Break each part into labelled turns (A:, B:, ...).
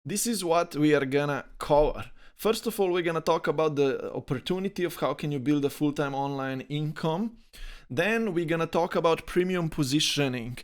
A: This is what we are gonna cover. First of all, we're gonna talk about the opportunity of how can you build a full-time online income. Then we're gonna talk about premium positioning,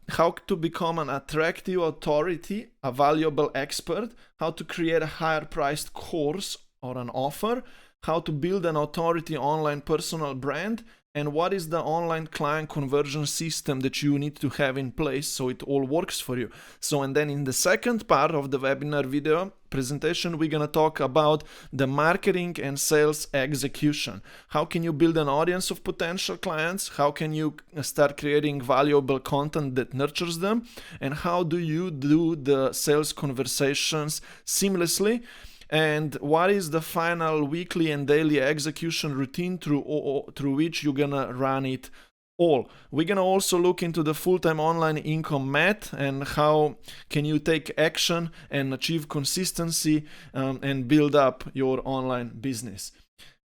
A: how to become an attractive authority, a valuable expert, how to create a higher priced course or an offer, how to build an authority online personal brand, and what is the online client conversion system that you need to have in place so it all works for you. And then in the second part of the webinar video presentation, we're gonna talk about the marketing and sales execution. How can you build an audience of potential clients? How can you start creating valuable content that nurtures them? And how do you do the sales conversations seamlessly? And what is the final weekly and daily execution routine through which you're gonna run it all. We're gonna also look into the full-time online income math and how can you take action and achieve consistency and build up your online business.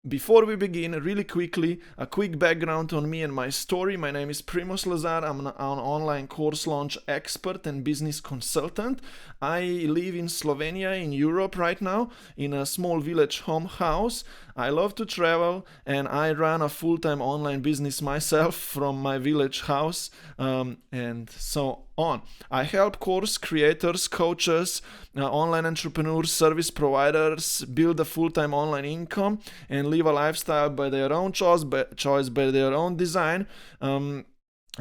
A: Before we begin, really quickly, a quick background on me and my story. My name is Primoz Lazar. I'm an online course launch expert and business consultant. I live in Slovenia in Europe right now in a small village home house. I love to travel and I run a full-time online business myself from my village house and so on. I help course creators, coaches, online entrepreneurs, service providers build a full-time online income and live a lifestyle by their own choice, by their own design, and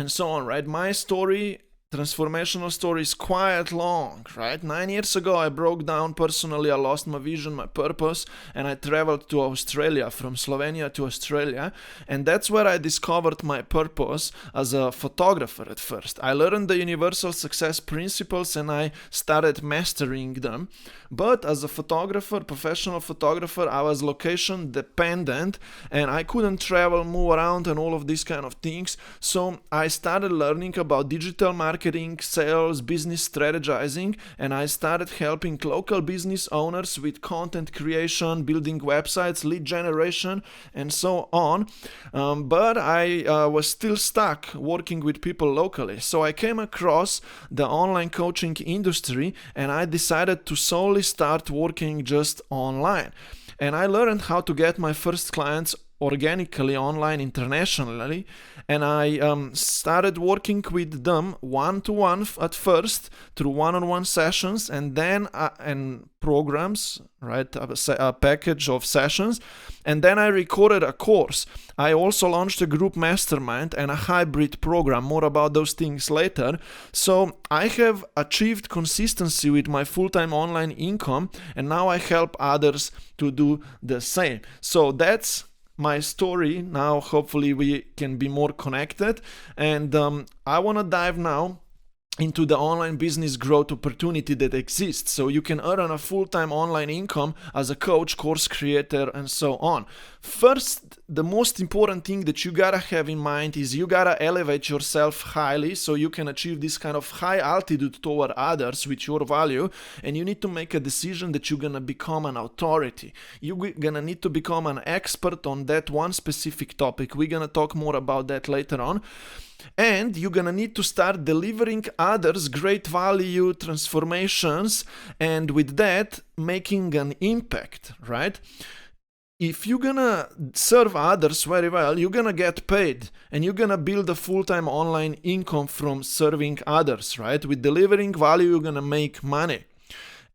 A: so on, right? My story, transformational story, is quite long, right? 9 years ago, I broke down personally. I lost my vision, my purpose, and I traveled to Australia, from Slovenia to Australia. And that's where I discovered my purpose as a photographer at first. I learned the universal success principles and I started mastering them. But as a photographer, professional photographer, I was location dependent and I couldn't travel, move around and all of these kind of things. So I started learning about digital marketing, sales, business strategizing, and I started helping local business owners with content creation, building websites, lead generation, and so on. But I was still stuck working with people locally. So I came across the online coaching industry and I decided to solely start working just online. And I learned how to get my first clients organically online internationally, and I started working with them one-to-one at first through one-on-one sessions and then and programs, right, a package of sessions, and then I recorded a course. I also launched a group mastermind and a hybrid program, more about those things later. So I have achieved consistency with my full-time online income and now I help others to do the same. So that's my story. Now hopefully we can be more connected, and I want to dive now into the online business growth opportunity that exists, so you can earn a full-time online income as a coach, course creator, and so on. First, the most important thing that you gotta have in mind is you gotta elevate yourself highly so you can achieve this kind of high altitude toward others with your value, and you need to make a decision that you're gonna become an authority. You're gonna need to become an expert on that one specific topic. We're gonna talk more about that later on. And you're gonna need to start delivering others great value transformations, and with that making an impact, right? If you're gonna serve others very well, you're gonna get paid and you're gonna build a full-time online income from serving others, right? With delivering value, you're gonna make money.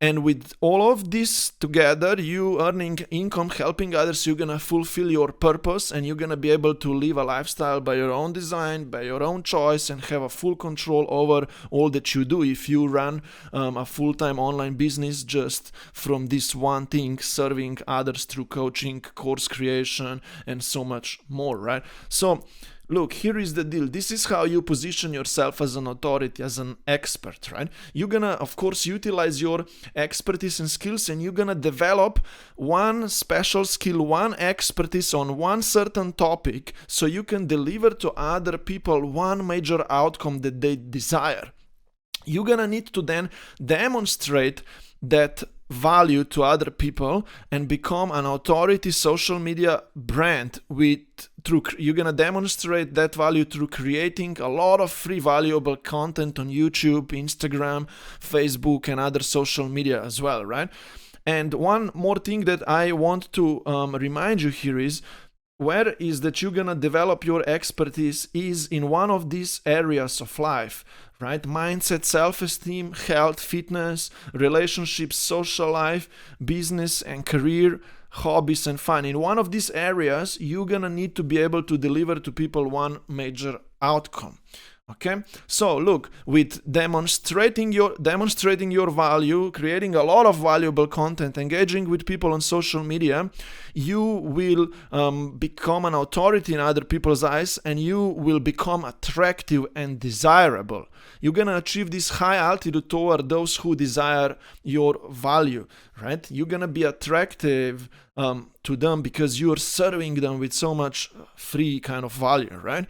A: And with all of this together, you earning income, helping others, you're gonna fulfill your purpose and you're gonna be able to live a lifestyle by your own design, by your own choice, and have a full control over all that you do if you run a full-time online business just from this one thing, serving others through coaching, course creation, and so much more, right? So look, here is the deal. This is how you position yourself as an authority, as an expert, right? You're gonna, of course, utilize your expertise and skills, and you're gonna develop one special skill, one expertise on one certain topic, so you can deliver to other people one major outcome that they desire. You're gonna need to then demonstrate that value to other people and become an authority social media brand with you're gonna demonstrate that value through creating a lot of free valuable content on YouTube, Instagram, Facebook, and other social media as well, right? And one more thing that I want to remind you here is, where is that you're gonna develop your expertise is in one of these areas of life, right? Mindset, self-esteem, health, fitness, relationships, social life, business and career, hobbies and fun. In one of these areas, you're gonna need to be able to deliver to people one major outcome. Okay, so look, with demonstrating your value, creating a lot of valuable content, engaging with people on social media, you will become an authority in other people's eyes, and you will become attractive and desirable. You're gonna achieve this high altitude toward those who desire your value, right? You're gonna be attractive to them because you're serving them with so much free kind of value, right?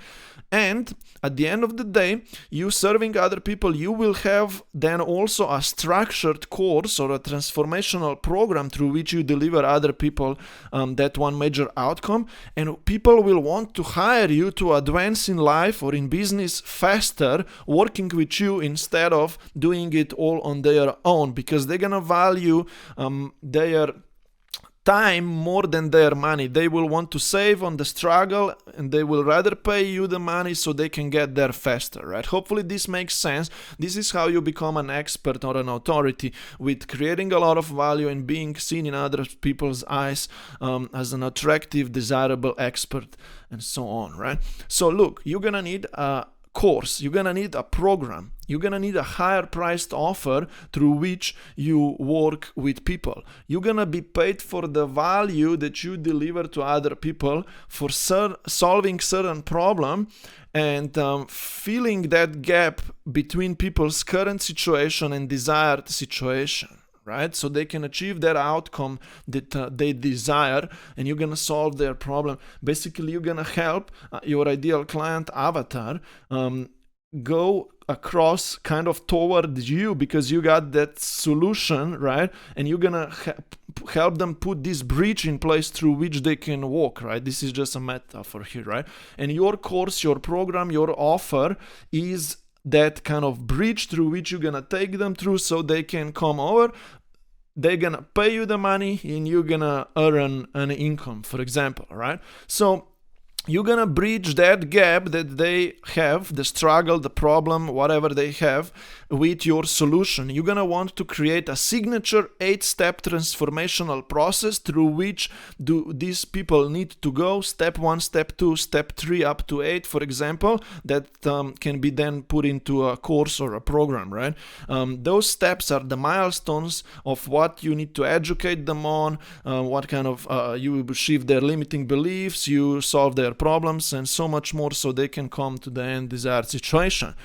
A: And at the end of the day, you serving other people, you will have then also a structured course or a transformational program through which you deliver other people that one major outcome. And people will want to hire you to advance in life or in business faster, working with you instead of doing it all on their own, because they're gonna value their time more than their money. They will want to save on the struggle, and they will rather pay you the money so they can get there faster, right? Hopefully this makes sense. This is how you become an expert or an authority, with creating a lot of value and being seen in other people's eyes as an attractive, desirable expert, and so on, right? So look, you're gonna need a course, you're gonna need a program, you're gonna need a higher priced offer through which you work with people. You're gonna be paid for the value that you deliver to other people, for solving certain problem and filling that gap between people's current situation and desired situation, right? So they can achieve that outcome that they desire, and you're gonna solve their problem. Basically, you're gonna help your ideal client avatar go across kind of toward you, because you got that solution, right? And you're gonna help them put this bridge in place through which they can walk, right? This is just a metaphor here, right? And your course, your program, your offer is that kind of bridge through which you're gonna take them through so they can come over. They're gonna pay you the money and you're gonna earn an income, for example, right? So you're gonna bridge that gap that they have, the struggle, the problem, whatever they have, with your solution. You're gonna want to create a signature 8-step transformational process through which these people need to go. Step 1, step 2, step 3, up to 8, for example, that can be then put into a course or a program, right? Those steps are the milestones of what you need to educate them on, what kind of, you shift their limiting beliefs, you solve their problems, and so much more, so they can come to the end desired situation.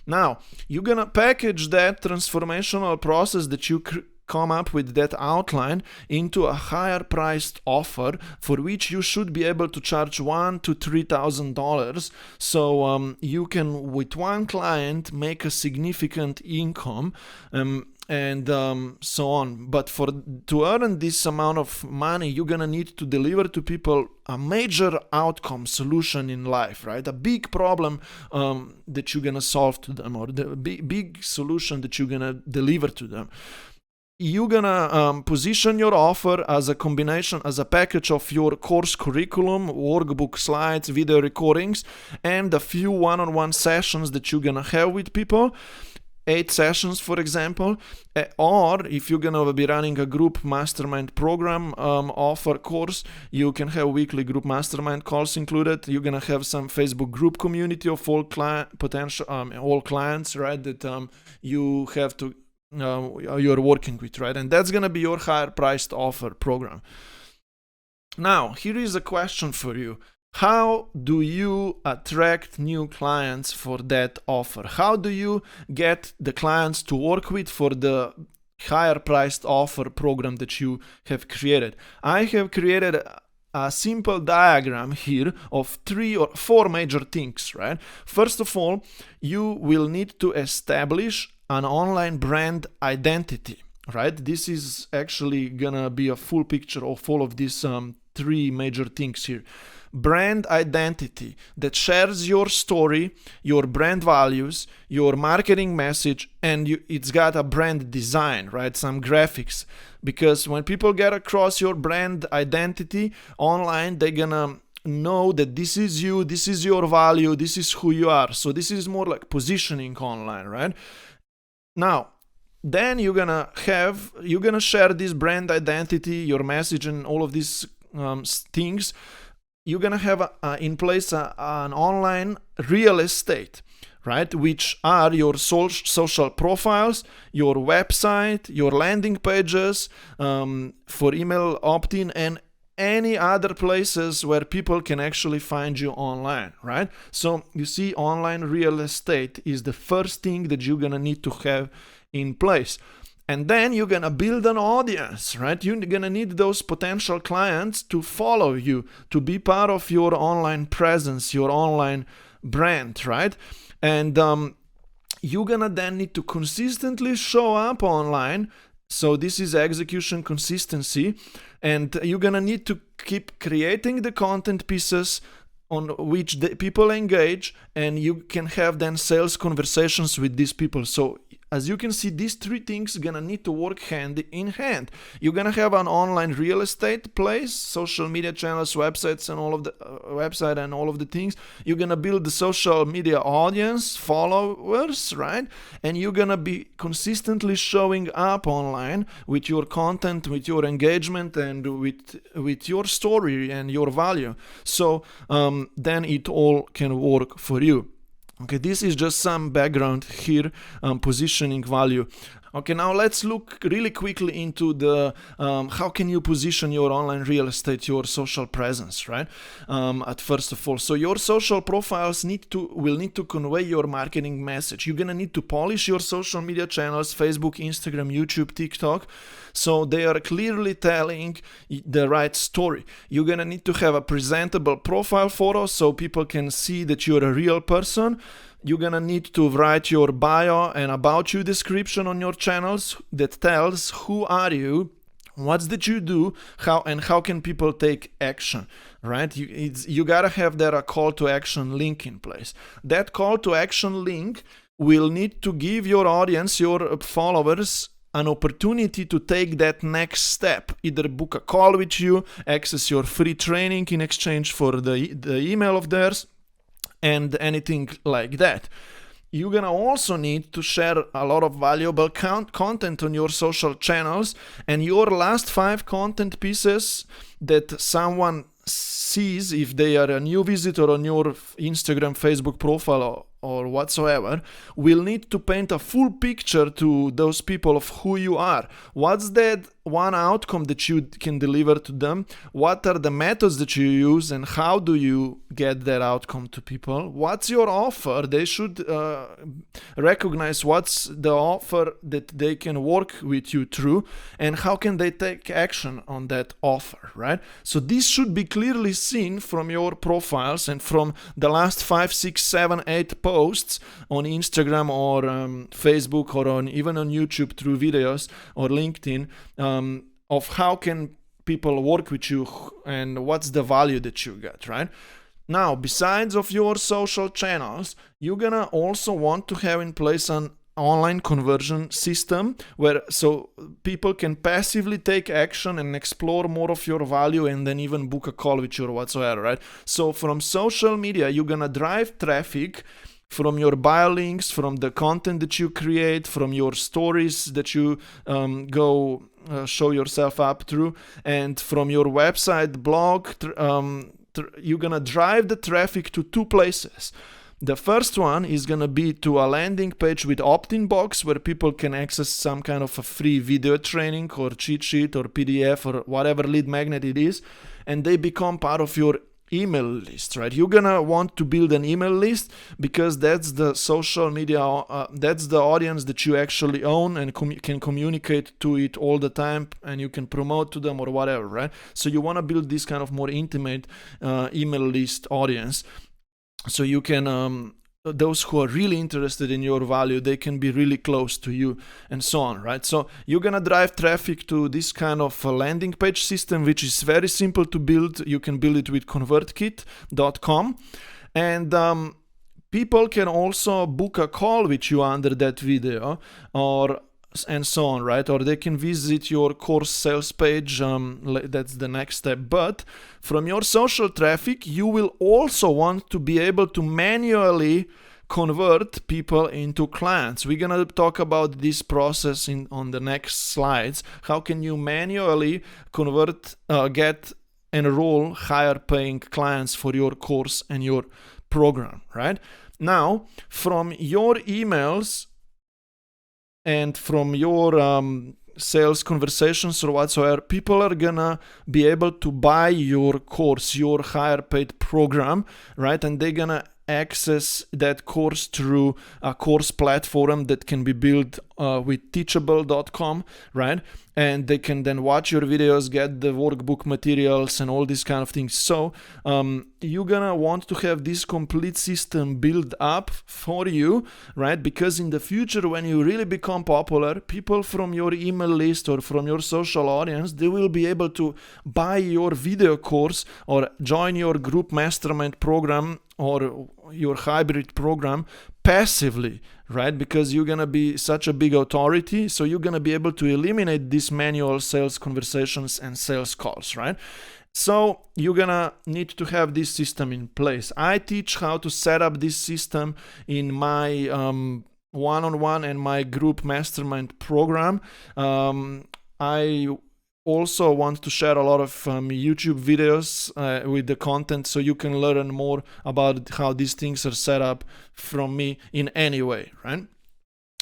A: Now, you're gonna package that transformational process that you come up with, that outline, into a higher priced offer for which you should be able to charge $1,000 to $3,000. So you can, with one client, make a significant income. And so on. But to earn this amount of money, you're gonna need to deliver to people a major outcome solution in life, right? A big problem that you're gonna solve to them, or the big solution that you're gonna deliver to them. You're gonna position your offer as a combination, as a package of your course curriculum, workbook, slides, video recordings, and a few one-on-one sessions that you're gonna have with people. 8 sessions, for example, or if you're gonna be running a group mastermind program offer course, you can have weekly group mastermind calls included. You're gonna have some Facebook group community of all all clients, right? That you have to you're working with, right? And that's gonna be your higher priced offer program. Now, here is a question for you. How do you attract new clients for that offer? How do you get the clients to work with for the higher priced offer program that you have created? I have created a simple diagram here of 3 or 4 major things, right? First of all, you will need to establish an online brand identity, right? This is actually gonna be a full picture of all of these 3 major things here. brand identity that shares your story, your brand values, your marketing message, and it's got a brand design, right? Some graphics. Because when people get across your brand identity online, they're gonna know that this is you, this is your value, this is who you are. So this is more like positioning online, right? Now, then you're gonna share this brand identity, your message, and all of these things. You're gonna have in place an online real estate, right? Which are your social profiles, your website, your landing pages for email opt-in, and any other places where people can actually find you online, right? So you see, online real estate is the first thing that you're gonna need to have in place. And then you're gonna build an audience, right? You're gonna need those potential clients to follow you, to be part of your online presence, your online brand, right? And you're gonna then need to consistently show up online. So this is execution consistency, and you're gonna need to keep creating the content pieces on which the people engage, and you can have then sales conversations with these people. So as you can see, these three things are gonna need to work hand in hand. You're gonna have an online real estate place, social media channels, websites, and all of the things. You're gonna build the social media audience, followers, right? And you're gonna be consistently showing up online with your content, with your engagement, and with your story and your value. So then it all can work for you. Okay, this is just some background here, positioning value. Okay, now let's look really quickly into the how can you position your online real estate, your social presence, right? At first of all, so your social profiles will need to convey your marketing message. You're gonna need to polish your social media channels, Facebook, Instagram, YouTube, TikTok, so they are clearly telling the right story. You're gonna need to have a presentable profile photo so people can see that you're a real person. You're gonna need to write your bio and about you description on your channels that tells who are you, what did you do, how can people take action, right? You gotta have that a call to action link in place. That call to action link will need to give your audience, your followers, an opportunity to take that next step, either book a call with you, access your free training in exchange for the email of theirs, and anything like that. You're gonna also need to share a lot of valuable content on your social channels, and your last 5 content pieces that someone sees, if they are a new visitor on your Instagram, Facebook profile or whatsoever, will need to paint a full picture to those people of who you are. What's that one outcome that you can deliver to them? What are the methods that you use, and how do you get that outcome to people? What's your offer? They should recognize what's the offer that they can work with you through, and how can they take action on that offer, right? So this should be clearly seen from your profiles and from the last 5, 6, 7, 8 posts on Instagram or Facebook, or even on YouTube through videos or LinkedIn, of how can people work with you and what's the value that you get, right? Now, besides of your social channels, you're gonna also want to have in place an online conversion system where so people can passively take action and explore more of your value, and then even book a call with you or whatsoever, right? So from social media, you're gonna drive traffic from your bio links, from the content that you create, from your stories that you go show yourself up through, and from your website, blog. You're gonna drive the traffic to 2 places. The first one is gonna be to a landing page with opt-in box where people can access some kind of a free video training or cheat sheet or PDF or whatever lead magnet it is, and they become part of your email list, right? You're gonna want to build an email list because that's the social media, that's the audience that you actually own and can communicate to it all the time, and you can promote to them or whatever, right? So you want to build this kind of more intimate email list audience, so you can those who are really interested in your value, they can be really close to you, and so on, right? So you're gonna drive traffic to this kind of a landing page system, which is very simple to build. You can build it with convertkit.com, and people can also book a call with you under that video, and so on, right? Or they can visit your course sales page. That's the next step. But from your social traffic, you will also want to be able to manually convert people into clients. We're gonna talk about this process on the next slides. How can you manually convert, enroll higher paying clients for your course and your program, right? Now, from your emails and from your sales conversations or whatsoever, people are gonna be able to buy your course, your higher paid program, right? And they're gonna access that course through a course platform that can be built with teachable.com, right? And they can then watch your videos, get the workbook materials and all these kind of things. So you're gonna want to have this complete system built up for you, right? Because in the future, when you really become popular, people from your email list or from your social audience, they will be able to buy your video course or join your group mastermind program or your hybrid program passively, right? Because you're gonna be such a big authority, so you're gonna be able to eliminate these manual sales conversations and sales calls, right? So you're gonna need to have this system in place. I teach how to set up this system in my one-on-one and my group mastermind program. I also want to share a lot of YouTube videos with the content, so you can learn more about how these things are set up from me in any way, right?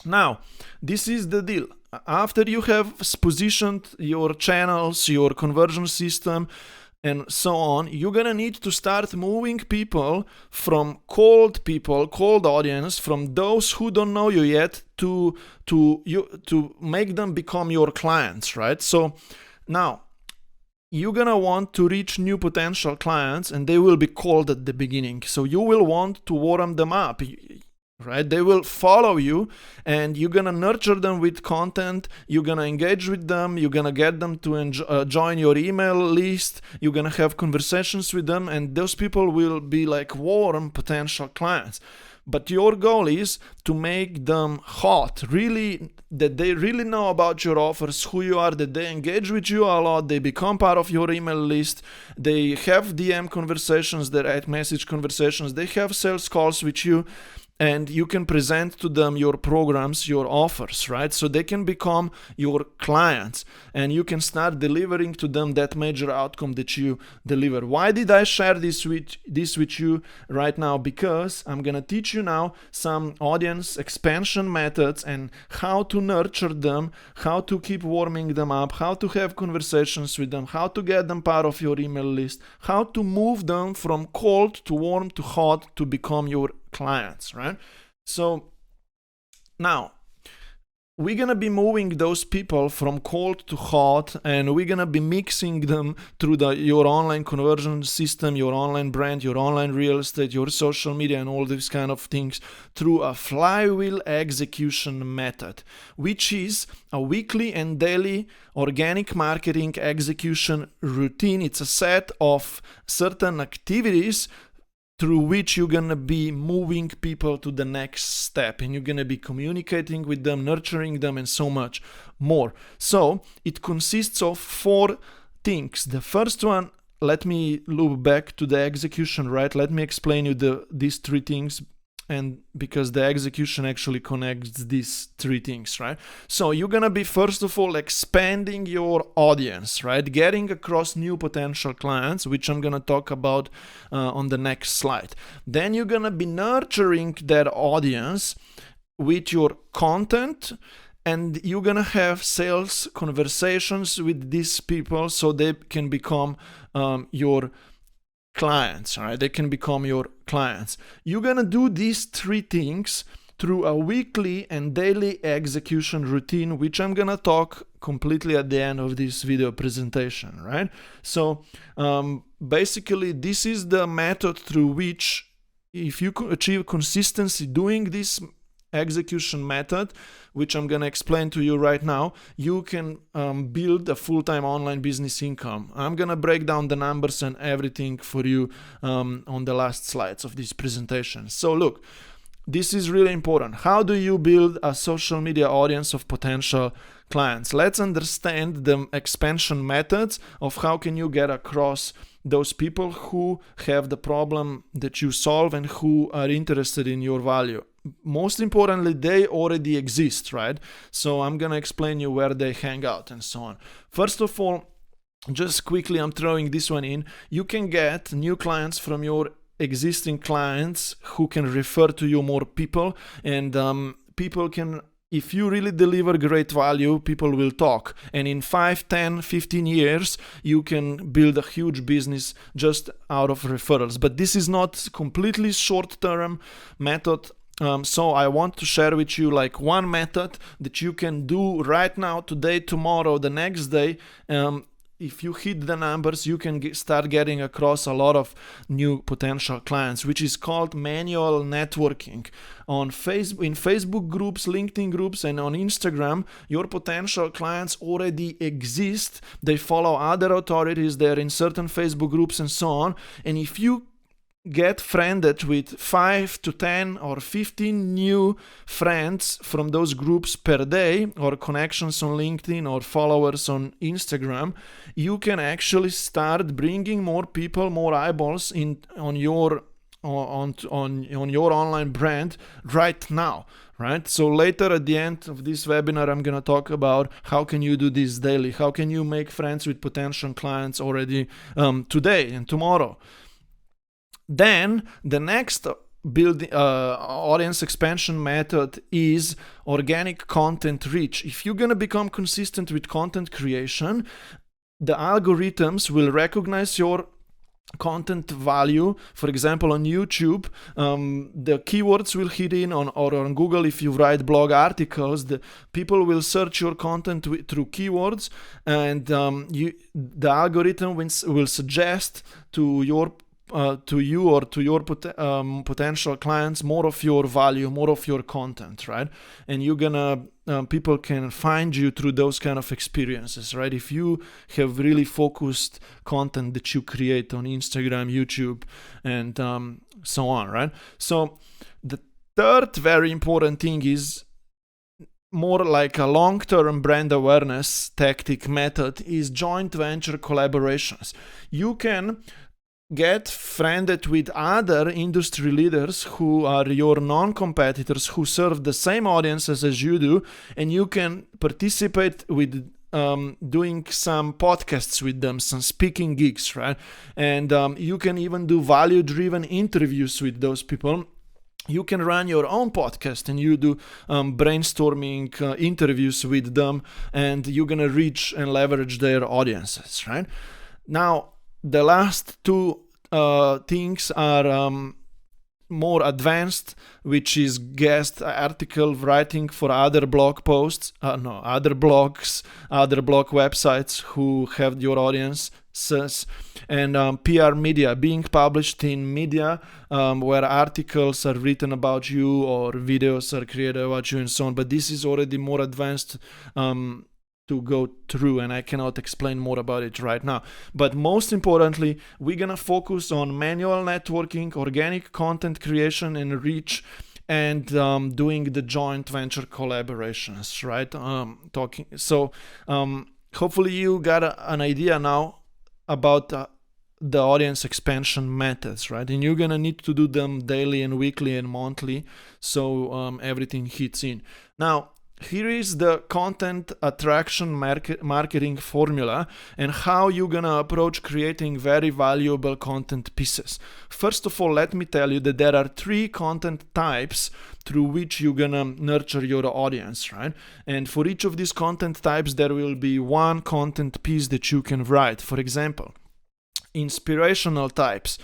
A: Now, this is the deal. After you have positioned your channels, your conversion system, and so on, you're gonna need to start moving people, cold audience, from those who don't know you yet, to make them become your clients, right? So now, you're gonna want to reach new potential clients, and they will be cold at the beginning. So you will want to warm them up, right? They will follow you, and you're gonna nurture them with content. You're gonna engage with them. You're gonna get them to join your email list. You're gonna have conversations with them, and those people will be like warm potential clients. But your goal is to make them hot, really, that they really know about your offers, who you are, that they engage with you a lot, they become part of your email list, they have DM conversations, direct message conversations, they have sales calls with you, and you can present to them your programs, your offers, right? So they can become your clients, and you can start delivering to them that major outcome that you deliver. Why did I share this with you right now? Because I'm gonna teach you now some audience expansion methods and how to nurture them, how to keep warming them up, how to have conversations with them, how to get them part of your email list, how to move them from cold to warm to hot to become your clients, right? So now we're gonna be moving those people from cold to hot, and we're gonna be mixing them through your online conversion system, your online brand, your online real estate, your social media, and all these kind of things through a flywheel execution method, which is a weekly and daily organic marketing execution routine. It's a set of certain activities through which you're gonna be moving people to the next step, and you're gonna be communicating with them, nurturing them, and so much more. So it consists of 4 things. The first one, let me loop back to the execution, right? Let me explain you these 3 things, and because the execution actually connects these 3 things, right? So you're gonna be, first of all, expanding your audience, right? Getting across new potential clients, which I'm gonna talk about on the next slide. Then you're gonna be nurturing that audience with your content, and you're gonna have sales conversations with these people so they can become your clients, right? They can become your clients. You're gonna do these 3 things through a weekly and daily execution routine, which I'm gonna talk completely at the end of this video presentation, right? So basically, this is the method through which if you achieve consistency doing this execution method, which I'm gonna explain to you right now, you can build a full-time online business income. I'm gonna break down the numbers and everything for you on the last slides of this presentation. So look, this is really important. How do you build a social media audience of potential clients? Let's understand the expansion methods of how can you get across those people who have the problem that you solve and who are interested in your value. Most importantly, they already exist, right? So I'm gonna explain you where they hang out and so on. First of all, just quickly, I'm throwing this one in. You can get new clients from your existing clients who can refer to you more people, and people can, if you really deliver great value, people will talk. And in 5, 10, 15 years, you can build a huge business just out of referrals. But this is not completely short-term method. So I want to share with you like one method that you can do right now, today, tomorrow, the next day. If you hit the numbers, you can start getting across a lot of new potential clients, which is called manual networking. In Facebook groups, LinkedIn groups, and on Instagram, your potential clients already exist. They follow other authorities, they're in certain Facebook groups and so on. And if you get friended with 5 to 10 or 15 new friends from those groups per day, or connections on LinkedIn or followers on Instagram, you can actually start bringing more people, more eyeballs on your online brand right now, right? So later at the end of this webinar, I'm gonna talk about how can you do this daily, how can you make friends with potential clients already today and tomorrow. Then the next audience expansion method is organic content reach. If you're going to become consistent with content creation, the algorithms will recognize your content value. For example, on YouTube, the keywords will hit in or on Google. If you write blog articles, the people will search your content through keywords, and the algorithm will suggest to you or to your potential clients more of your value, more of your content, right? And you're gonna people can find you through those kind of experiences, right? If you have really focused content that you create on Instagram, YouTube, and so on, right? So the third very important thing is more like a long-term brand awareness tactic method is joint venture collaborations. You can get friended with other industry leaders who are your non-competitors, who serve the same audiences as you do, and you can participate with doing some podcasts with them, some speaking gigs, right? And you can even do value-driven interviews with those people. You can run your own podcast and you do brainstorming interviews with them, and you're gonna reach and leverage their audiences, right? Now, the last two things are more advanced, which is guest article writing for other blog posts, other blogs, other blog websites who have your audiences, and PR media, being published in media where articles are written about you or videos are created about you and so on. But this is already more advanced to go through, and I cannot explain more about it right now. But most importantly, we're gonna focus on manual networking, organic content creation and reach, and doing the joint venture collaborations, right? Hopefully you got an idea now about the audience expansion methods, right? And you're gonna need to do them daily and weekly and monthly, so everything hits in. Now, here is the content attraction marketing formula and how you're gonna approach creating very valuable content pieces. First of all, let me tell you that there are 3 content types through which you're gonna nurture your audience, right? And for each of these content types, there will be one content piece that you can write. For example, inspirational types,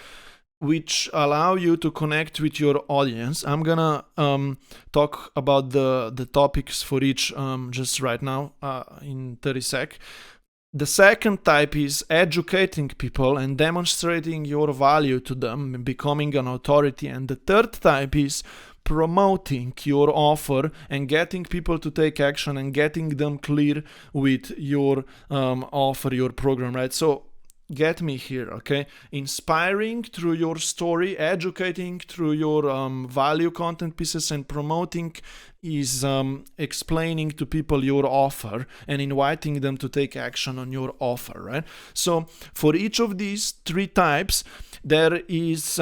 A: which allow you to connect with your audience. I'm gonna talk about the topics for each just right now in 30 sec. The second type is educating people and demonstrating your value to them, becoming an authority. And the third type is promoting your offer and getting people to take action and getting them clear with your offer, your program, right? So get me here, okay? Inspiring through your story, educating through your value content pieces, and promoting is explaining to people your offer and inviting them to take action on your offer, right? So for each of these three types, there is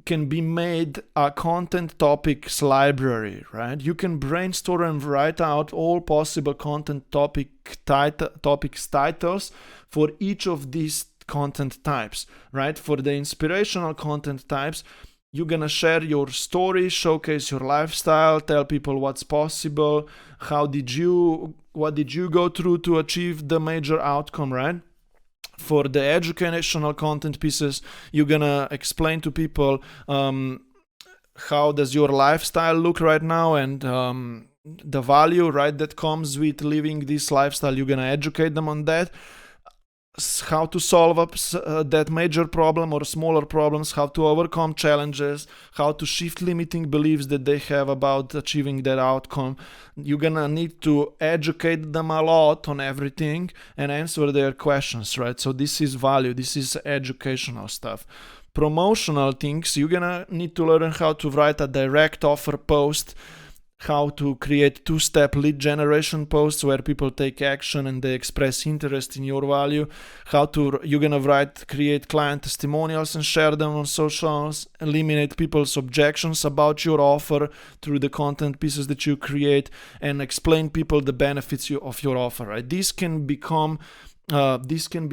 A: can be made a content topics library, right? You can brainstorm and write out all possible content topics titles for each of these content types, right? For the inspirational content types, you're gonna share your story, showcase your lifestyle, tell people what's possible, what did you go through to achieve the major outcome, right? For the educational content pieces, you're gonna explain to people how does your lifestyle look right now, and the value, right, that comes with living this lifestyle. You're gonna educate them on that, how to solve that major problem or smaller problems, how to overcome challenges, how to shift limiting beliefs that they have about achieving that outcome. You're gonna need to educate them a lot on everything and answer their questions, right? So this is value, this is educational stuff. Promotional things, you're gonna need to learn how to write a direct offer post, how to create two-step lead generation posts where people take action and they express interest in your value, you're gonna create client testimonials and share them on socials, eliminate people's objections about your offer through the content pieces that you create, and explain people the benefits of your offer, right? This can be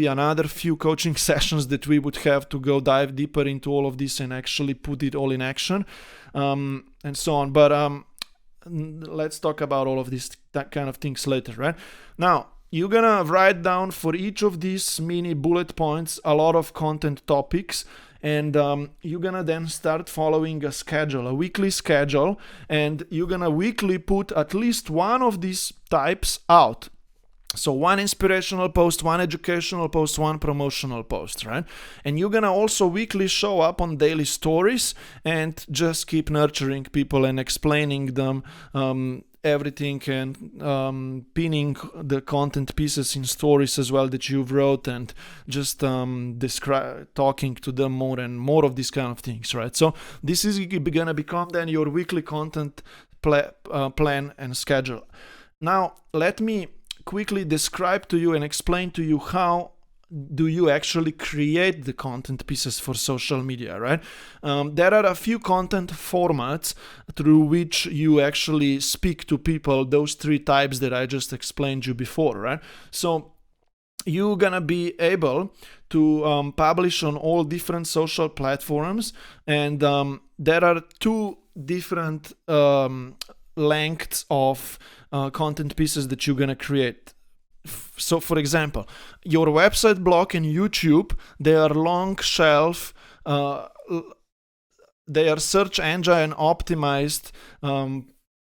A: another few coaching sessions that we would have to go dive deeper into all of this and actually put it all in action, and so on. But let's talk about all of that kind of things later, right? Now, you're gonna write down for each of these mini bullet points a lot of content topics, and you're gonna then start following a weekly schedule, and you're gonna weekly put at least one of these types out. So one inspirational post, one educational post, one promotional post, right? And you're gonna also weekly show up on daily stories and just keep nurturing people and explaining them everything, and pinning the content pieces in stories as well that you've wrote, and just talking to them more and more of these kind of things, right? So this is gonna become then your weekly content plan and schedule. Now, let me quickly describe to you and explain to you how do you actually create the content pieces for social media, right? There are a few content formats through which you actually speak to people, those three types that I just explained you before, right? So you're gonna be able to publish on all different social platforms, and there are two different lengths of content pieces that you're gonna create. So for example, your website, blog, and YouTube, they are long shelf, they are search engine optimized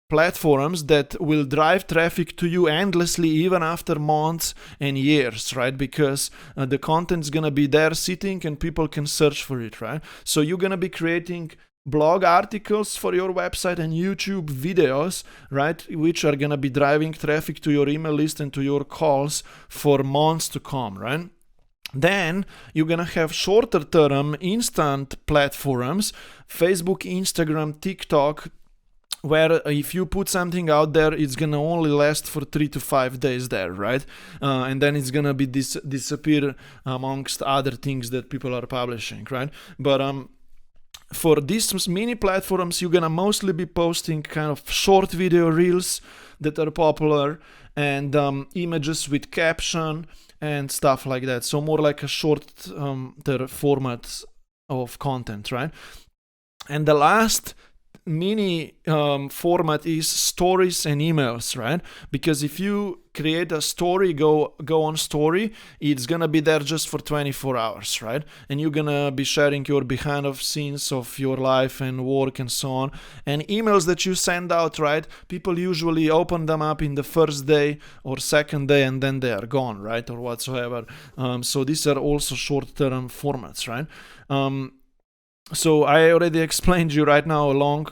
A: platforms that will drive traffic to you endlessly, even after months and years, right? Because the content's gonna be there sitting and people can search for it, right? So you're gonna be creating blog articles for your website and YouTube videos, right, which are gonna be driving traffic to your email list and to your calls for months to come, right? Then you're gonna have shorter term instant platforms, Facebook, Instagram, TikTok, where if you put something out there, it's gonna only last for 3 to 5 days there, right? And then it's gonna be disappear amongst other things that people are publishing, right? But for these mini platforms, you're gonna mostly be posting kind of short video reels that are popular, and images with caption and stuff like that. So more like a shorter format of content, right? And the last mini format is stories and emails, right? Because if you create a story, go on story, it's gonna be there just for 24 hours, right? And you're gonna be sharing your behind of scenes of your life and work and so on. And emails that you send out, right? People usually open them up in the first day or second day, and then they are gone, right? Or whatsoever. So these are also short-term formats, right? So I already explained you right now along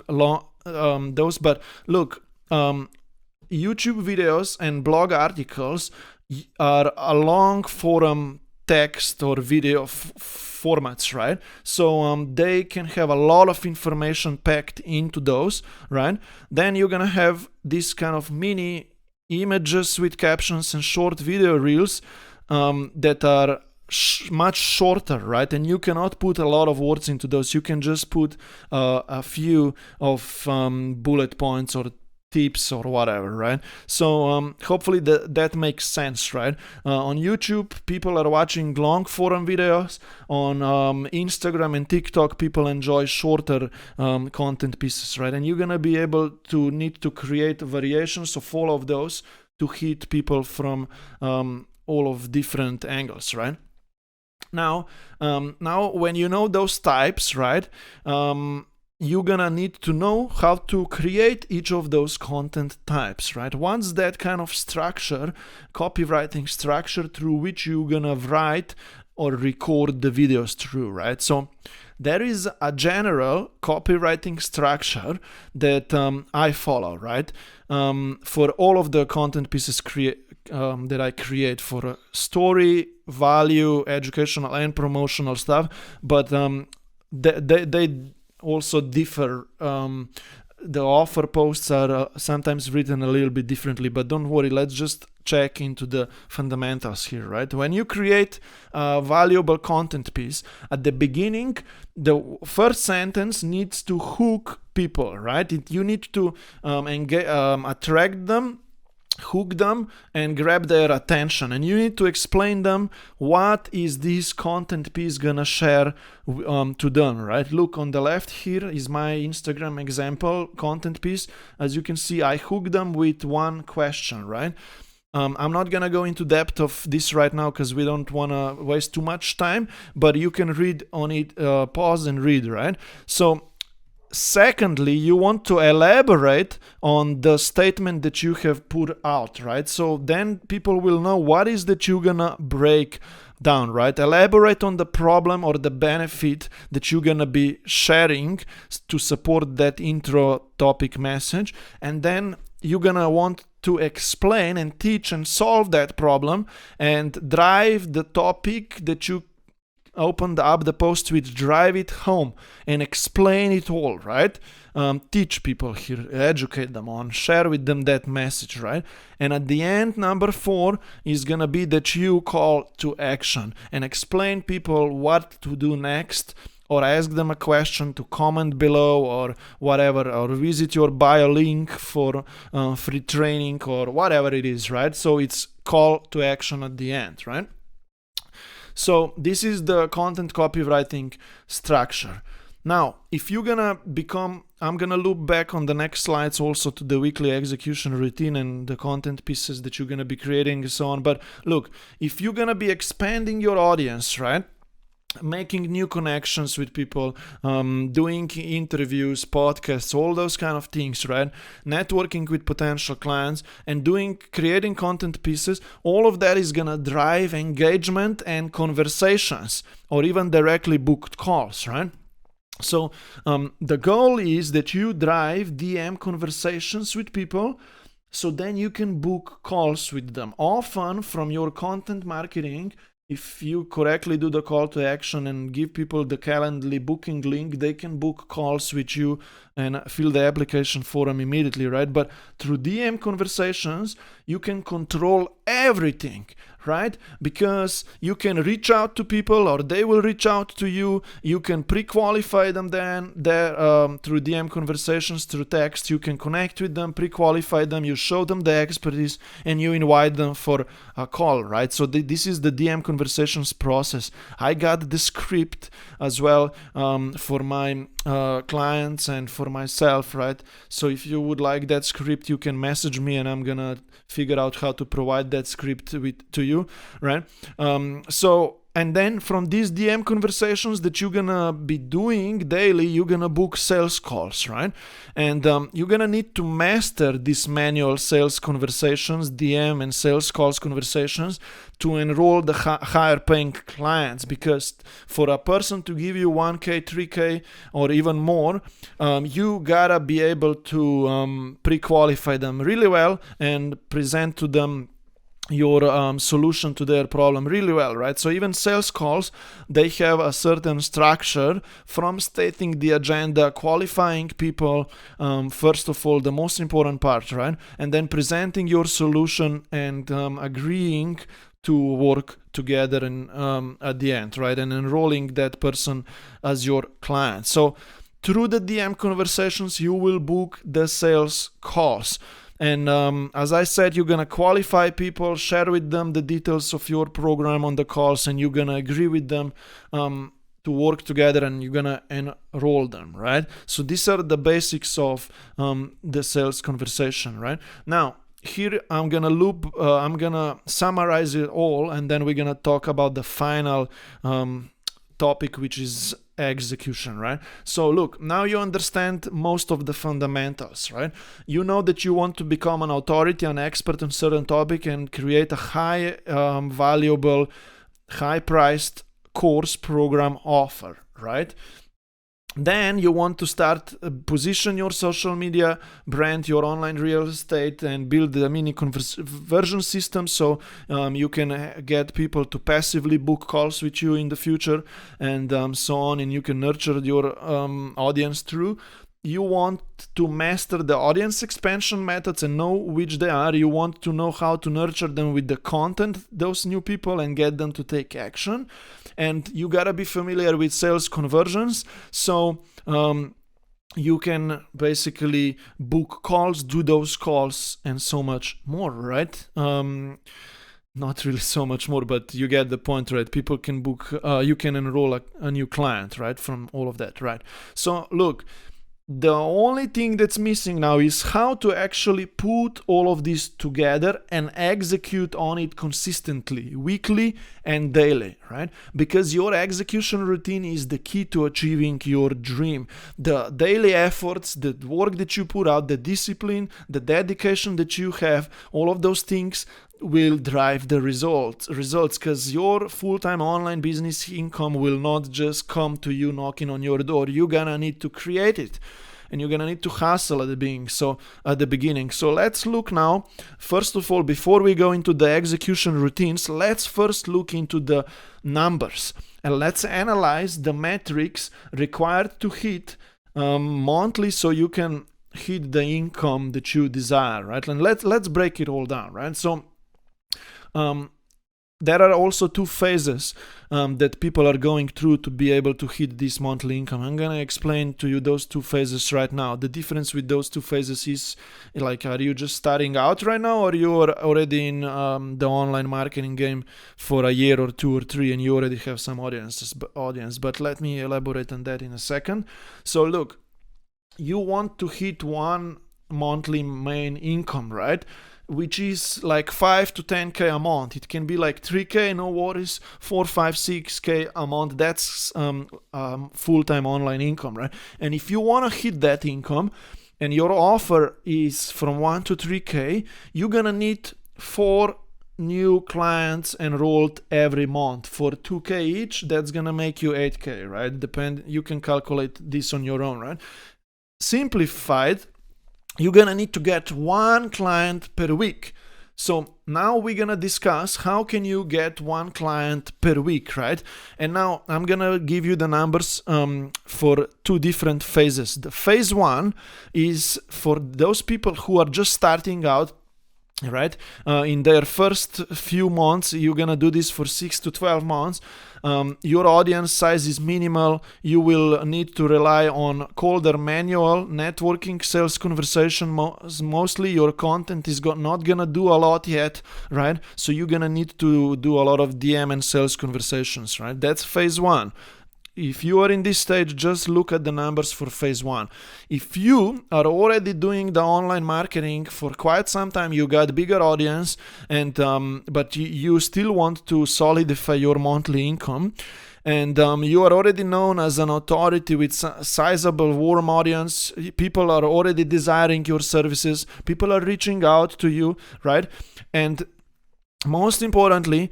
A: those, but look, YouTube videos and blog articles are a long forum text or video formats, right? So they can have a lot of information packed into those, right? Then you're gonna have this kind of mini images with captions and short video reels that are much shorter, right? And you cannot put a lot of words into those. You can just put a few of bullet points or tips or whatever, right? So hopefully that makes sense, right? On YouTube, people are watching long forum videos. On Instagram and TikTok, people enjoy shorter content pieces, right? And you're gonna be able to need to create variations of all of those to hit people from all of different angles, right? Now when you know those types, right, you're gonna need to know how to create each of those content types, right? Once that kind of structure, copywriting structure through which you're gonna write or record the videos through, right? So there is a general copywriting structure that I follow, right? For all of the content pieces that I create for story, value, educational, and promotional stuff, but they also differ. The offer posts are sometimes written a little bit differently, but don't worry, let's just check into the fundamentals here, right? When you create a valuable content piece, at the beginning, the first sentence needs to hook people, right? You need to attract them, hook them, and grab their attention, and you need to explain them what is this content piece gonna share to them, right? Look, on the left here is my Instagram example content piece. As you can see, I hook them with one question, right? I'm not gonna go into depth of this right now because we don't wanna waste too much time, but you can read on it, pause and read, right? So secondly, you want to elaborate on the statement that you have put out, right? So then people will know what is that you're gonna break down, right? Elaborate on the problem or the benefit that you're gonna be sharing to support that intro topic message, and then you're gonna want to explain and teach and solve that problem and drive the topic that you opened up the post with, drive it home and explain it all, right? Teach people here, educate them on, share with them that message, right? And at the end, number 4 is gonna be that you call to action and explain people what to do next, or ask them a question to comment below or whatever, or visit your bio link for free training or whatever it is, right? So it's call to action at the end, right? So this is the content copywriting structure. Now, if you're gonna become, I'm gonna loop back on the next slides also to the weekly execution routine and the content pieces that you're gonna be creating and so on. But look, if you're gonna be expanding your audience, right? Making new connections with people, doing interviews, podcasts, all those kind of things, right? Networking with potential clients and creating content pieces, all of that is gonna drive engagement and conversations, or even directly booked calls, right? So the goal is that you drive DM conversations with people, so then you can book calls with them. Often from your content marketing, if you correctly do the call to action and give people the Calendly booking link, they can book calls with you and fill the application form immediately, right? But through DM conversations, you can control everything, right? Because you can reach out to people, or they will reach out to you. You can pre-qualify them then through DM conversations, through text. You can connect with them, pre-qualify them, you show them the expertise, and you invite them for a call, right? So this is the DM conversations process. I got the script as well for my clients and for myself, right? So if you would like that script, you can message me, and I'm gonna figure out how to provide that script to you, right? And then from these DM conversations that you're gonna be doing daily, you're gonna book sales calls, right? And you're gonna need to master these manual sales conversations, DM and sales calls conversations, to enroll the higher paying clients. Because for a person to give you 1K, 3K, or even more, you gotta be able to pre-qualify them really well and present to them your solution to their problem really well, right? So even sales calls, they have a certain structure, from stating the agenda, qualifying people, first of all, the most important part, right? And then presenting your solution and agreeing to work together and at the end, right? And enrolling that person as your client. So through the DM conversations, you will book the sales calls. And as I said, you're gonna qualify people, share with them the details of your program on the calls, and you're gonna agree with them to work together, and you're gonna enroll them, right? So these are the basics of the sales conversation, right? Now, here I'm gonna summarize it all, and then we're gonna talk about the final topic, which is execution, right? So look, now you understand most of the fundamentals, right? You know that you want to become an authority, an expert on certain topic, and create a high valuable, high priced course program offer, right? Then you want to start position your social media brand, your online real estate, and build a mini conversion system, so you can get people to passively book calls with you in the future, and so on, and you can nurture your audience through. You want to master the audience expansion methods and know which they are. You want to know how to nurture them with the content, those new people, and get them to take action. And you gotta be familiar with sales conversions, so you can basically book calls, do those calls, and so much more, right? Not really so much more, but you get the point, right? People can book, you can enroll a new client, right? From all of that, right? So look, the only thing that's missing now is how to actually put all of this together and execute on it consistently, weekly and daily, right? Because your execution routine is the key to achieving your dream. The daily efforts, the work that you put out, the discipline, the dedication that you have, all of those things will drive the results, because your full-time online business income will not just come to you knocking on your door. You're gonna need to create it, and you're gonna need to hustle at the beginning. So let's look now, first of all, before we go into the execution routines, let's first look into the numbers, and let's analyze the metrics required to hit monthly, so you can hit the income that you desire, right? And let's break it all down, right? So there are also two phases that people are going through to be able to hit this monthly income. I'm gonna explain to you those two phases right now. The difference with those two phases is, like, are you just starting out right now, or you are already in the online marketing game for a year or two or three, and you already have some audience. But let me elaborate on that in a second. So look, you want to hit one monthly main income, right? Which is like 5 to 10K a month. It can be like 3K, no worries, 4, 5, 6K a month. That's full-time online income, right? And if you want to hit that income and your offer is from 1 to 3K, you're gonna need 4 new clients enrolled every month. For 2K each, that's gonna make you 8K, right? You can calculate this on your own, right? Simplified, you're gonna need to get 1 client per week. So now we're gonna discuss how can you get 1 client per week, right? And now I'm gonna give you the numbers for 2 different phases. The phase 1 is for those people who are just starting out right? In their first few months, you're gonna do this for 6 to 12 months. Your audience size is minimal. You will need to rely on colder manual networking, sales conversation. Mostly your content is not gonna do a lot yet, right? So you're gonna need to do a lot of DM and sales conversations, right? That's phase one. If you are in this stage, just look at the numbers for phase one. If you are already doing the online marketing for quite some time, you got bigger audience, and but you still want to solidify your monthly income, and you are already known as an authority with sizable warm audience. People are already desiring your services. People are reaching out to you, right? And most importantly,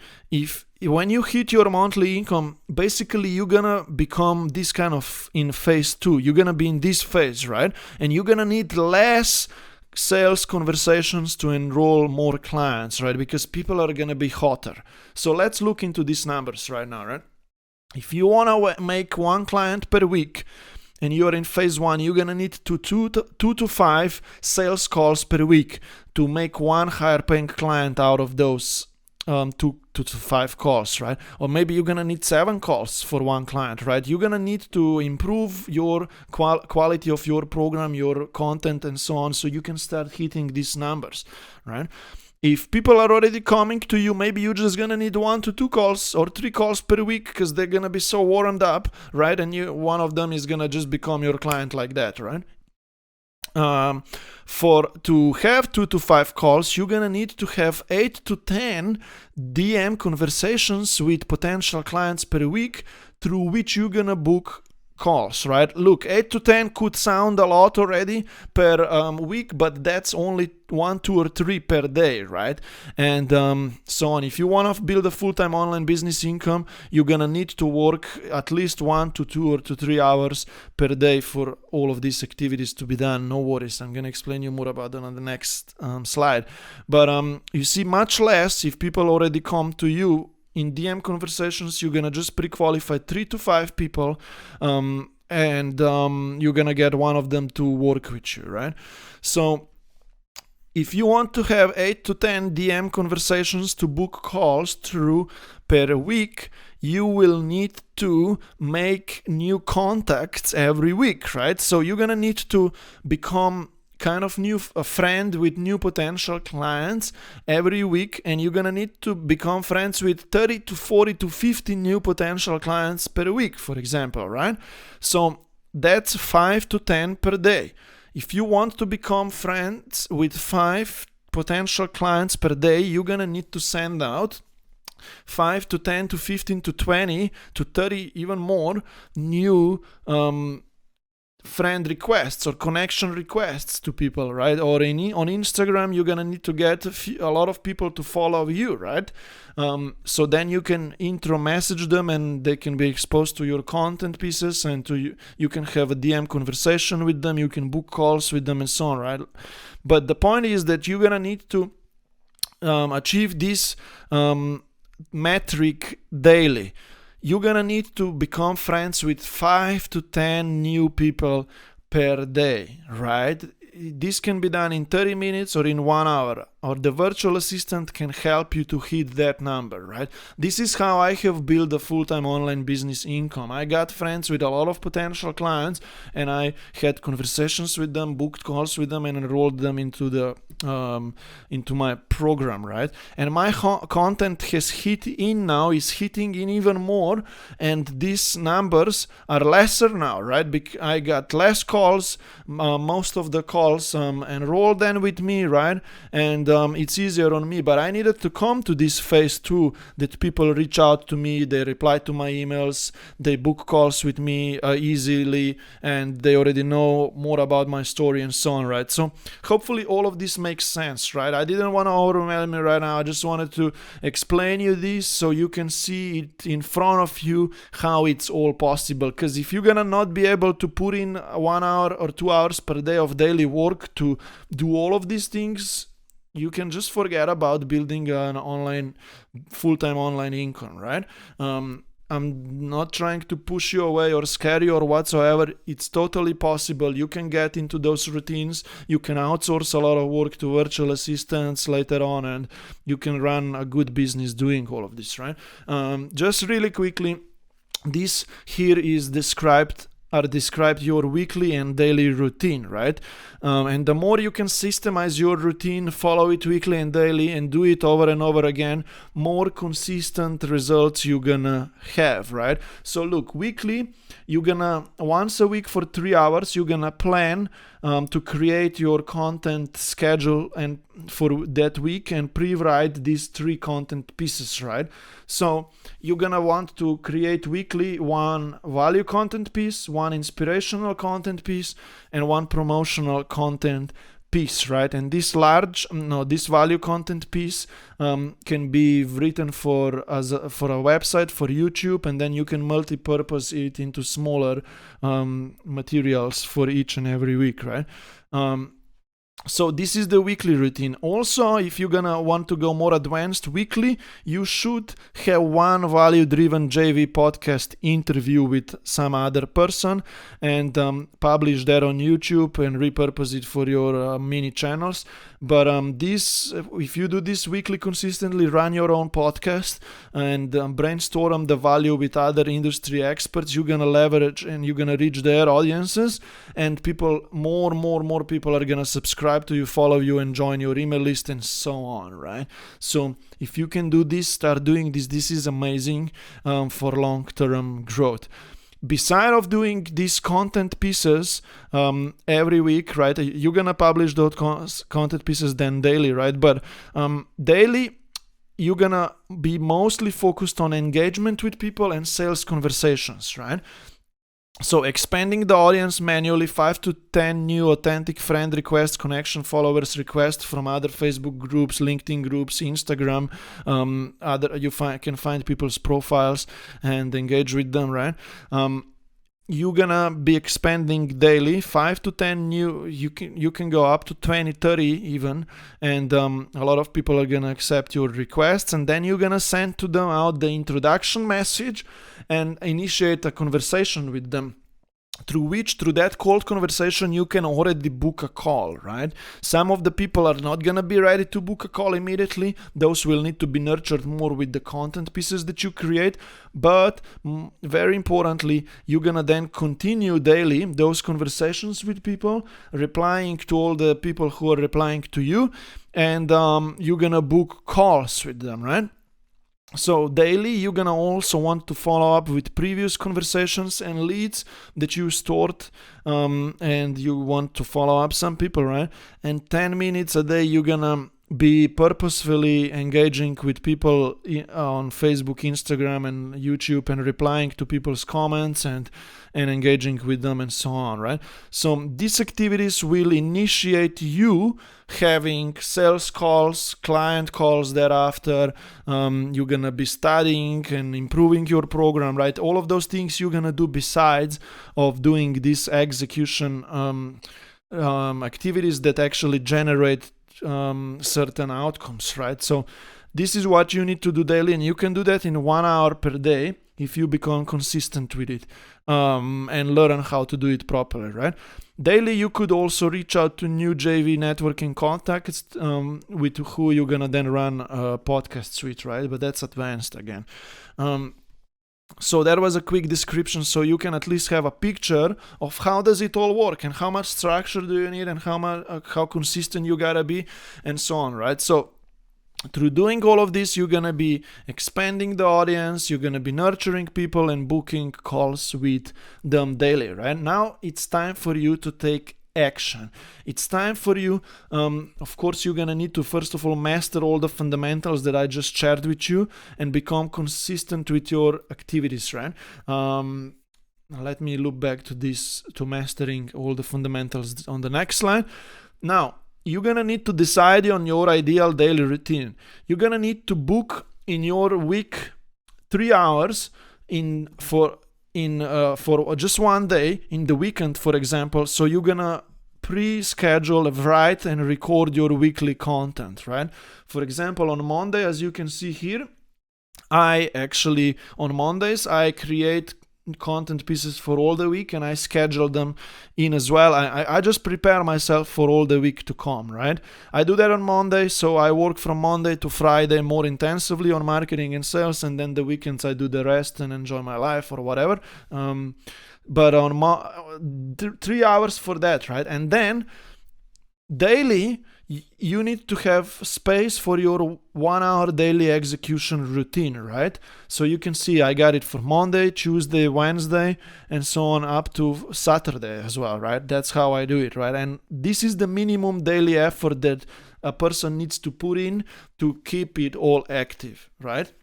A: when you hit your monthly income, basically you're gonna become this kind of in phase two. You're gonna be in this phase, right? And you're gonna need less sales conversations to enroll more clients, right? Because people are gonna be hotter. So let's look into these numbers right now, right? If you wanna make one client per week, and you're in phase one, you're gonna need two to 5 sales calls per week to make one higher paying client out of those 2 to 5 calls, right? Or maybe you're gonna need 7 calls for one client, right? You're gonna need to improve your quality of your program, your content, and so on, so you can start hitting these numbers, right? If people are already coming to you, maybe you're just gonna need 1 to 2 calls or 3 calls per week because they're gonna be so warmed up, right? And one of them is gonna just become your client like that, right? To have 2 to 5 calls, you're gonna need to have 8 to 10 DM conversations with potential clients per week through which you're gonna book calls, right? Look, 8 to 10 could sound a lot already per week, but that's only 1, 2, or 3 per day, right? And so on. If you want to build a full-time online business income, you're gonna need to work at least 1 to 2 or to 3 hours per day for all of these activities to be done. No worries, I'm gonna explain you more about that on the next slide. But you see, much less if people already come to you in DM conversations. You're gonna just pre-qualify 3 to 5 people, and you're gonna get one of them to work with you, right? So if you want to have 8 to 10 DM conversations to book calls through per week, you will need to make new contacts every week, right? So you're gonna need to become kind of a friend with new potential clients every week, and you're gonna need to become friends with 30 to 40 to 50 new potential clients per week, for example, right? So that's 5 to 10 per day. If you want to become friends with 5 potential clients per day, you're gonna need to send out 5 to 10 to 15 to 20 to 30, even more new friend requests or connection requests to people, right? Or on Instagram, you're gonna need to get a lot of people to follow you, right? So then you can intro message them, and they can be exposed to your content pieces, and you can have a DM conversation with them, you can book calls with them, and so on, right? But the point is that you're gonna need to achieve this metric daily. You're gonna need to become friends with 5 to 10 new people per day, right? This can be done in 30 minutes or in 1 hour, or the virtual assistant can help you to hit that number, right? This is how I have built a full-time online business income. I got friends with a lot of potential clients, and I had conversations with them, booked calls with them, and enrolled them into my program, right? And my content is hitting in even more, and these numbers are lesser now, right? I got less calls, most of the calls enrolled then with me, right? And it's easier on me, but I needed to come to this phase 2, that people reach out to me, they reply to my emails, they book calls with me easily, and they already know more about my story and so on, right? So hopefully all of this makes sense, right? I didn't want to overwhelm you right now. I just wanted to explain you this so you can see it in front of you, how it's all possible. Because if you're gonna not be able to put in 1 hour or 2 hours per day of daily work to do all of these things, you can just forget about building an full-time online income, right? I'm not trying to push you away or scare you or whatsoever. It's totally possible. You can get into those routines. You can outsource a lot of work to virtual assistants later on, and you can run a good business doing all of this, right? Just really quickly, this here is described your weekly and daily routine, right? And the more you can systemize your routine, follow it weekly and daily, and do it over and over again, more consistent results you're gonna have, right? So look, weekly, you're gonna, once a week for 3 hours, you're gonna plan to create your content schedule and for that week and pre-write these 3 content pieces, right? So you're gonna want to create weekly 1 value content piece, 1 inspirational content piece, and 1 promotional content piece, right? And this value content piece can be written for a website, for YouTube, and then you can multi-purpose it into smaller materials for each and every week, right? So this is the weekly routine. Also, if you're gonna want to go more advanced weekly, you should have 1 value-driven JV podcast interview with some other person and publish that on YouTube and repurpose it for your mini channels. But if you do this weekly consistently, run your own podcast and brainstorm the value with other industry experts, you're gonna leverage and you're gonna reach their audiences, and more people are gonna subscribe to you, follow you, and join your email list, and so on, right? So if you can do this, start doing this. This is amazing for long-term growth. Beside of doing these content pieces every week, right? You're gonna publish those content pieces then daily, right? But daily, you're gonna be mostly focused on engagement with people and sales conversations, right? So expanding the audience manually, 5 to 10 new authentic friend requests, connection followers requests from other Facebook groups, LinkedIn groups, Instagram, can find people's profiles and engage with them, right? You're gonna be expanding daily, 5 to 10 new, you can go up to 20, 30 even, and a lot of people are gonna accept your requests, and then you're gonna send to them out the introduction message and initiate a conversation with them, through that cold conversation you can already book a call, right? Some of the people are not gonna be ready to book a call immediately. Those will need to be nurtured more with the content pieces that you create, but very importantly, you're gonna then continue daily those conversations with people, replying to all the people who are replying to you, and you're gonna book calls with them, right? So daily, you're gonna also want to follow up with previous conversations and leads that you stored, and you want to follow up some people, right? And 10 minutes a day, you're gonna be purposefully engaging with people on Facebook, Instagram, and YouTube, and replying to people's comments and engaging with them, and so on, right? So these activities will initiate you having sales calls, client calls thereafter. You're gonna be studying and improving your program, right? All of those things you're gonna do besides of doing these execution activities that actually generate certain outcomes, right? So this is what you need to do daily, and you can do that in 1 hour per day if you become consistent with it and learn how to do it properly, right? Daily, you could also reach out to new JV networking contacts with who you're gonna then run podcasts with, right? But that's advanced again. So that was a quick description, so you can at least have a picture of how does it all work and how much structure do you need and how consistent you gotta be, and so on, right? So through doing all of this, you're gonna be expanding the audience, you're gonna be nurturing people and booking calls with them daily, right? Now it's time for you to take action. It's time for you, of course, you're gonna need to first of all master all the fundamentals that I just shared with you and become consistent with your activities, right? Let me look back to this, to mastering all the fundamentals on the next slide. Now, you're gonna need to decide on your ideal daily routine. You're gonna need to book in your week 3 hours for just one day in the weekend, for example. So you're gonna pre-schedule, write and record your weekly content, right? For example, on Monday, as you can see here, I actually, on Mondays, I create content pieces for all the week and I schedule them in as well. I just prepare myself for all the week to come, right? I do that on Monday, so I work from Monday to Friday more intensively on marketing and sales, and then the weekends I do the rest and enjoy my life or whatever. But on 3 hours for that, right? And then daily, you need to have space for your 1 hour daily execution routine, right? So you can see I got it for Monday, Tuesday, Wednesday, and so on up to Saturday as well, right? That's how I do it, right? And this is the minimum daily effort that a person needs to put in to keep it all active, right?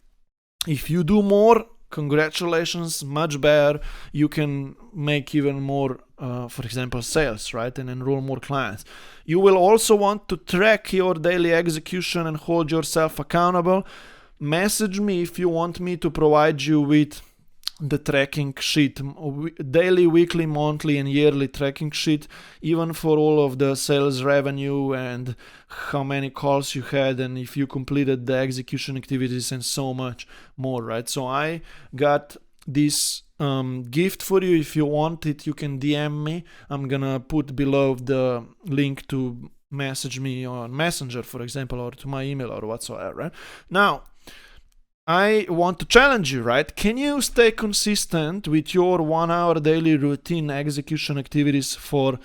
A: If you do more, congratulations, much better. You can make even more, for example, sales, right? And enroll more clients. You will also want to track your daily execution and hold yourself accountable. Message me if you want me to provide you with the tracking sheet, daily, weekly, monthly, and yearly tracking sheet, even for all of the sales revenue and how many calls you had and if you completed the execution activities and so much more, right? So I got this gift for you. If you want it, you can DM me. I'm gonna put below the link to message me on Messenger, for example, or to my email or whatsoever, right? Now, I want to challenge you, right? Can you stay consistent with your 1 hour daily routine execution activities for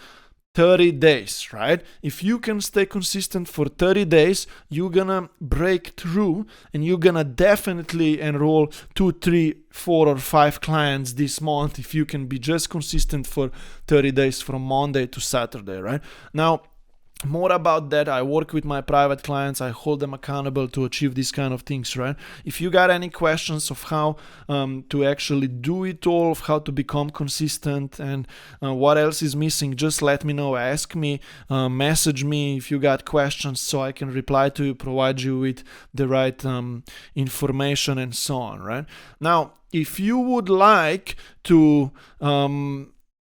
A: 30 days, right? If you can stay consistent for 30 days, you're gonna break through and you're gonna definitely enroll 2, 3, 4, or 5 clients this month if you can be just consistent for 30 days from Monday to Saturday, right? Now, more about that, I work with my private clients. I hold them accountable to achieve these kind of things, right? If you got any questions of how to actually do it all, of how to become consistent and what else is missing, just let me know. Ask me, message me if you got questions so I can reply to you, provide you with the right information and so on, right? Now, if you would like to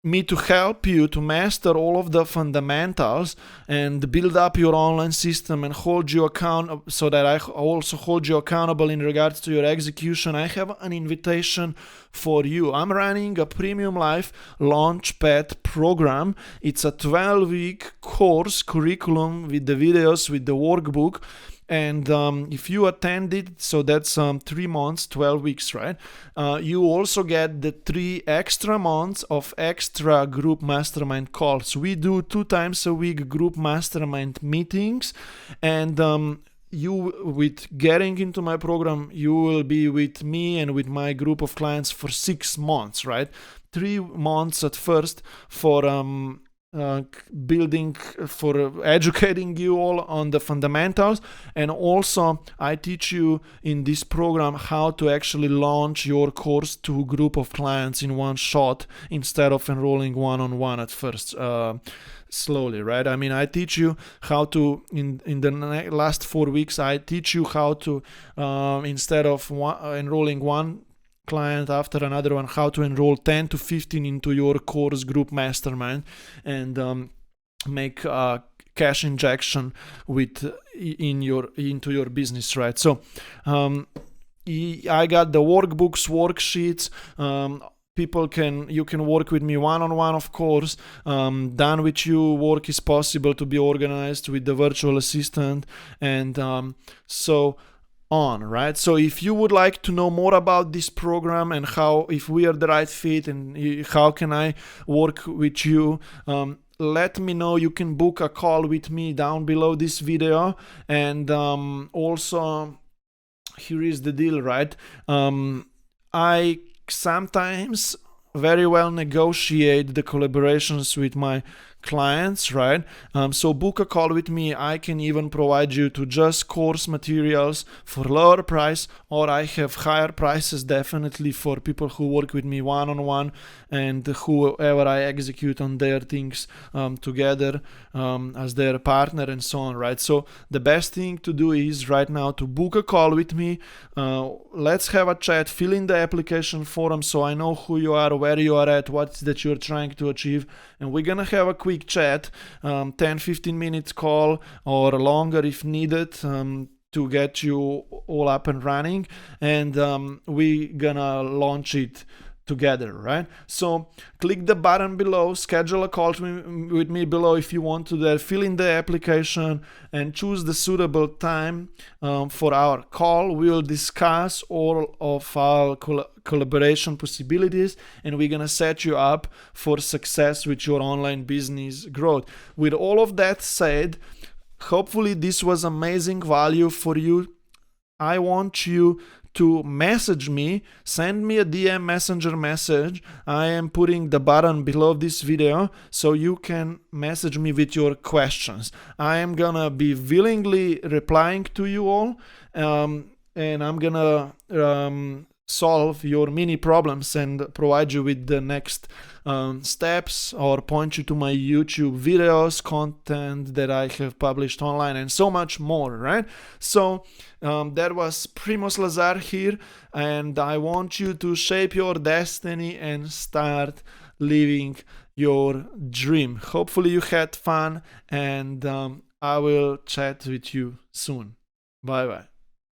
A: me to help you to master all of the fundamentals and build up your online system and hold you accountable, so that I also hold you accountable in regards to your execution, I have an invitation for you. I'm running a Premium Life Launchpad program. It's a 12-week course curriculum with the videos, with the workbook. And if you attend it, so that's 3 months, 12 weeks, right? You also get the 3 extra months of extra group mastermind calls. We do 2 times a week group mastermind meetings, and you, with getting into my program, you will be with me and with my group of clients for 6 months, right? 3 months at first for building, for educating you all on the fundamentals, and also I teach you in this program how to actually launch your course to a group of clients in one shot instead of enrolling one-on-one at first, slowly, right? I mean, I teach you how to, in the last 4 weeks, I teach you how to, instead of enrolling one client after another one, how to enroll 10 to 15 into your course group mastermind and make a cash injection into your business, right? So I got the workbooks, worksheets. You can work with me one-on-one, of course. Done with you work is possible to be organized with the virtual assistant, and so on, right? So if you would like to know more about this program and how, if we are the right fit and how can I work with you, let me know. You can book a call with me down below this video. And also, here is the deal, right? I sometimes very well negotiate the collaborations with my clients, right? So book a call with me. I can even provide you to just course materials for lower price, or I have higher prices definitely for people who work with me one-on-one and whoever I execute on their things together as their partner and so on, right? So the best thing to do is right now to book a call with me. Let's have a chat, fill in the application form so I know who you are, where you are at, what's that you're trying to achieve, and we're gonna have a quick chat, 10-15 minutes call or longer if needed, to get you all up and running, and we gonna launch it together, right? So click the button below, schedule a call with me below if you want to there, fill in the application and choose the suitable time for our call. We will discuss all of our collaboration possibilities, and we're gonna set you up for success with your online business growth. With all of that said, hopefully this was amazing value for you. I want you to message me, send me a DM messenger message. I am putting the button below this video so you can message me with your questions. I am gonna be willingly replying to you all, and I'm gonna solve your mini problems and provide you with the next steps, or point you to my YouTube videos, content that I have published online, and so much more, right? So that was Primoz Lazar here, and I want you to shape your destiny and start living your dream. Hopefully you had fun, and I will chat with you soon. Bye bye.